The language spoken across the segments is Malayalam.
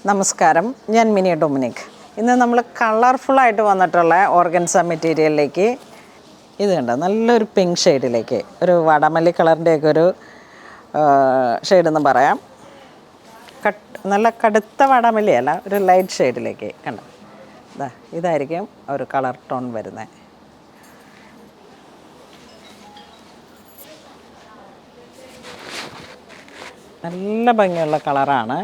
നമസ്കാരം, ഞാൻ മിനി ഡൊമിനിക്. ഇന്ന് നമ്മൾ കളർഫുള്ളായിട്ട് വന്നിട്ടുള്ള ഓർഗൻസ മെറ്റീരിയലിലേക്ക് ഇത് കണ്ടോ, നല്ലൊരു പിങ്ക് ഷെയ്ഡിലേക്ക്, ഒരു വാടാമല്ലി കളറിൻ്റെയൊക്കെ ഒരു ഷെയ്ഡെന്ന് പറയാം. നല്ല കടുത്ത വാടാമല്ലിയല്ല, ഒരു ലൈറ്റ് ഷെയ്ഡിലേക്ക് കണ്ടോ. ഇതായിരിക്കും ഒരു കളർ ടോൺ വരുന്നത്. നല്ല ഭംഗിയുള്ള കളറാണ്.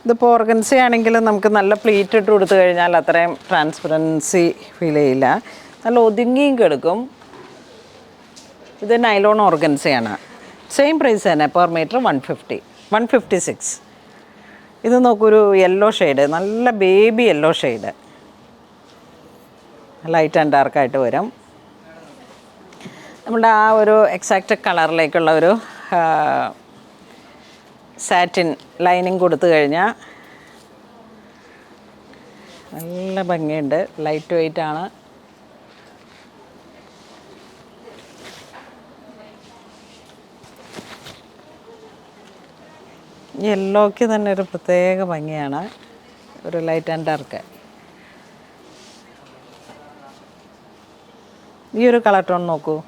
ഇതിപ്പോൾ ഓർഗൻസ ആണെങ്കിൽ നമുക്ക് നല്ല പ്ലീറ്റ് ഇട്ട് കൊടുത്തു കഴിഞ്ഞാൽ അത്രയും ട്രാൻസ്പെറൻസി ഫീൽ ചെയ്യില്ല, നല്ല ഒതുങ്ങിയും കിടക്കും. ഇത് നൈലോൺ ഓർഗൻസയാണ്. സെയിം പ്രൈസ് തന്നെ, പെർ മീറ്റർ 156. ഇത് നോക്കൊരു യെല്ലോ ഷെയ്ഡ്, നല്ല baby yellow shade, light and ഡാർക്കായിട്ട് വരും. നമ്മുടെ ആ ഒരു എക്സാക്റ്റ് കളറിലേക്കുള്ള ഒരു സാറ്റിൻ ലൈനിങ് കൊടുത്തു കഴിഞ്ഞാൽ നല്ല ഭംഗിയുണ്ട്. ലൈറ്റ് വെയ്റ്റ് ആണ്. യെല്ലോയ്ക്ക് തന്നെ ഒരു പ്രത്യേക ഭംഗിയാണ്, ഒരു ലൈറ്റ് ആൻഡ് ഡാർക്ക്. ഈ ഒരു കളർ ടോൺ നോക്കൂ,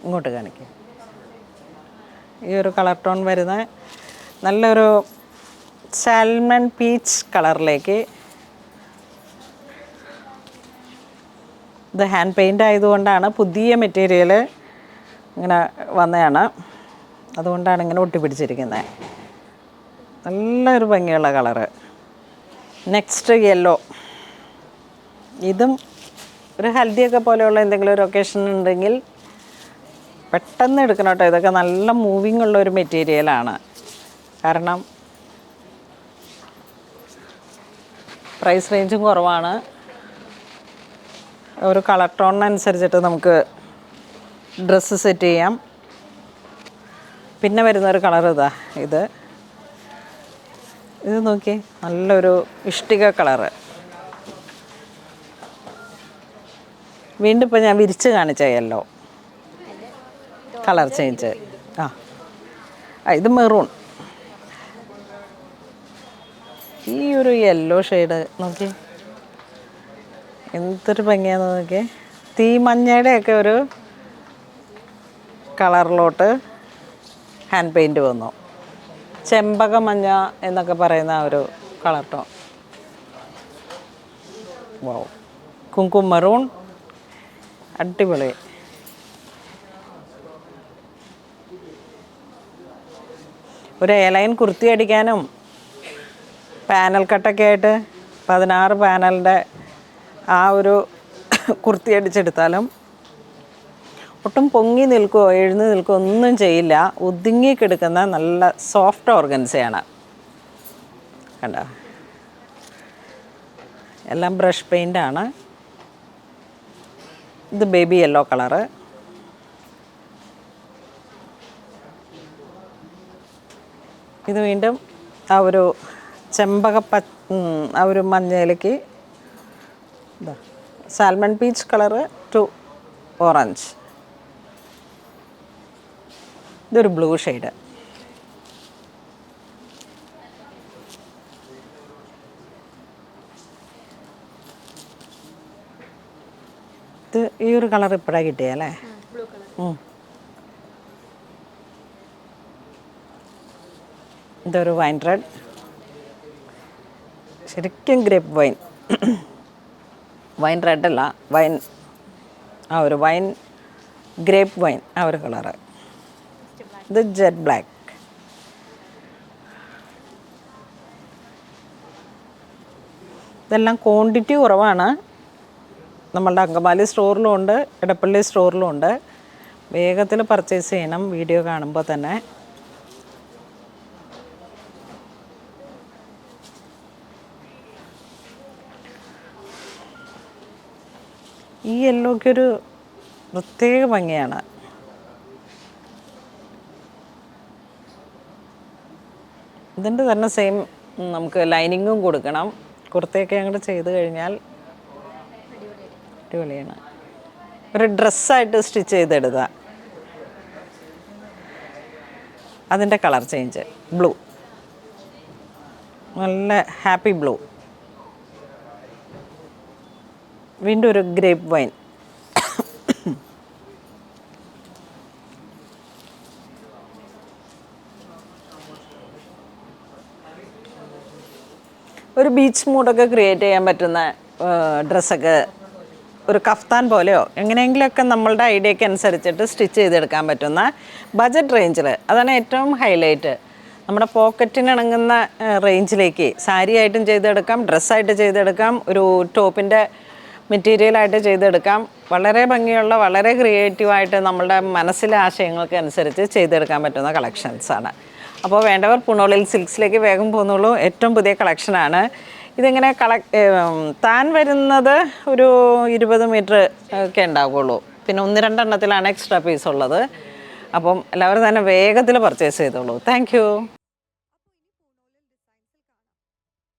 ഇങ്ങോട്ട് കാണിക്കുക. ഈ ഒരു കളർ ടോൺ വരുന്ന നല്ലൊരു സാൽമൺ പീച്ച് കളറിലേക്ക്. ഇത് ഹാൻഡ് പെയിൻ്റ് ആയതുകൊണ്ടാണ്, പുതിയ മെറ്റീരിയൽ ഇങ്ങനെ വന്നതാണ്, അതുകൊണ്ടാണ് ഇങ്ങനെ ഒട്ടിപ്പിടിച്ചിരിക്കുന്നത്. നല്ലൊരു ഭംഗിയുള്ള കളറ്. Next yellow. ഇതും ഒരു ഹൽദിയൊക്കെ പോലെയുള്ള എന്തെങ്കിലും ഒരു ഒക്കേഷൻ ഉണ്ടെങ്കിൽ പെട്ടെന്ന് എടുക്കണം കേട്ടോ. ഇതൊക്കെ നല്ല മൂവിങ് ഉള്ളൊരു മെറ്റീരിയലാണ്, കാരണം പ്രൈസ് റേഞ്ചും കുറവാണ്. ഒരു കളർ ടോണിനനുസരിച്ചിട്ട് നമുക്ക് ഡ്രസ്സ് സെറ്റ് ചെയ്യാം. പിന്നെ വരുന്നൊരു കളർ ഇത് നോക്കി, നല്ലൊരു ഇഷ്ടിക കളറ്. വീണ്ടും ഇപ്പോൾ ഞാൻ വിരിച്ച് കാണിച്ച യെല്ലോ കളർ ചേഞ്ച്. ഇത് മെറൂൺ. ഈ ഒരു യെല്ലോ ഷെയ്ഡ് നോക്കി, എന്തൊരു ഭംഗിയാന്ന് നോക്കി. തീമഞ്ഞയുടെയൊക്കെ ഒരു കളറിലോട്ട് ഹാൻഡ് പെയിൻറ്റ് വന്നു. ചെമ്പക മഞ്ഞ എന്നൊക്കെ പറയുന്ന ഒരു കളർ ടോൺ. വാവ്, കുങ്കും മെറൂൺ, അടിപൊളി. ഒരു എലൈൻ കുർത്തി അടിക്കാനും പാനൽ കട്ടൊക്കെ ആയിട്ട് 16 പാനലിൻ്റെ ആ ഒരു കുർത്തി അടിച്ചെടുത്താലും ഒട്ടും പൊങ്ങി നിൽക്കുകയോ എഴുന്നേറ്റ് നിൽക്കുകയോ ഒന്നും ചെയ്യില്ല. ഒതുങ്ങി കിടക്കുന്ന നല്ല സോഫ്റ്റ് ഓർഗൻസയാണ്. കണ്ടോ, എല്ലാം ബ്രഷ് പെയിൻ്റാണ്. ഇത് ബേബി യെല്ലോ കളറ്. ഇത് വീണ്ടും ആ ഒരു ആ ഒരു മഞ്ഞയിലേക്ക് salmon peach colour to orange. ഇതൊരു ബ്ലൂ ഷെയ്ഡ്. ഇത് ഈ ഒരു കളർ ഇപ്പോഴാണ് കിട്ടിയല്ലേ. ഇതൊരു വൈൻ റെഡ്, ശരിക്കും ഗ്രേപ്പ് വൈൻ റെഡല്ല, ആ ഒരു വൈൻ ഗ്രേപ്പ് വൈൻ, ആ ഒരു കളറ്. ഇത് ജെറ്റ് ബ്ലാക്ക്. ഇതെല്ലാം ക്വാണ്ടിറ്റി കുറവാണ്. നമ്മളുടെ അങ്കമാലി സ്റ്റോറിലും ഉണ്ട്, ഇടപ്പള്ളി സ്റ്റോറിലും ഉണ്ട്. വേഗത്തിൽ പർച്ചേസ് ചെയ്യണം വീഡിയോ കാണുമ്പോൾ തന്നെ. ഈ യെല്ലോയ്ക്കൊരു പ്രത്യേക ഭംഗിയാണ്. ഇതിൻ്റെ തന്നെ സെയിം നമുക്ക് ലൈനിങ്ങും കൊടുക്കണം. കുർത്തയൊക്കെ അങ്ങോട്ട് ചെയ്ത് കഴിഞ്ഞാൽ അടിപൊളിയാണ്. ഒരു ഡ്രസ്സായിട്ട് സ്റ്റിച്ച് ചെയ്തെടുക്കുക. അതിൻ്റെ കളർ ചേഞ്ച് ബ്ലൂ, നല്ല ഹാപ്പി ബ്ലൂ. വീണ്ടും ഒരു ഗ്രേപ്പ് വൈൻ. ഒരു ബീച്ച് മൂഡൊക്കെ ക്രിയേറ്റ് ചെയ്യാൻ പറ്റുന്ന ഡ്രസ്സൊക്കെ, ഒരു കഫ്താൻ പോലെയോ എങ്ങനെയെങ്കിലുമൊക്കെ നമ്മളുടെ ഐഡിയയ്ക്ക് അനുസരിച്ചിട്ട് സ്റ്റിച്ച് ചെയ്തെടുക്കാൻ പറ്റുന്ന ബജറ്റ് റേഞ്ചിൽ, അതാണ് ഏറ്റവും ഹൈലൈറ്റ്. നമ്മുടെ പോക്കറ്റിനിണങ്ങുന്ന റേഞ്ചിലേക്ക് സാരി ആയിട്ടും ചെയ്തെടുക്കാം, ഡ്രസ്സായിട്ട് ചെയ്തെടുക്കാം, ഒരു ടോപ്പിൻ്റെ മെറ്റീരിയലായിട്ട് ചെയ്തെടുക്കാം. വളരെ ഭംഗിയുള്ള, വളരെ ക്രിയേറ്റീവായിട്ട് നമ്മളുടെ മനസ്സിലെ ആശയങ്ങൾക്ക് അനുസരിച്ച് ചെയ്തെടുക്കാൻ പറ്റുന്ന കളക്ഷൻസാണ്. അപ്പോൾ വേണ്ടവർ പുണോളിൽ സിൽക്സിലേക്ക് വേഗം പോകുന്നുള്ളൂ. ഏറ്റവും പുതിയ കളക്ഷനാണ് ഇതിങ്ങനെ. താൻ വരുന്നത് ഒരു 20 മീറ്റർ ഒക്കെ ഉണ്ടാവുകയുള്ളൂ. പിന്നെ 1-2 എണ്ണത്തിലാണ് എക്സ്ട്രാ പീസ് ഉള്ളത്. അപ്പം എല്ലാവരും തന്നെ വേഗത്തിൽ പർച്ചേസ് ചെയ്തോളൂ. Thank you.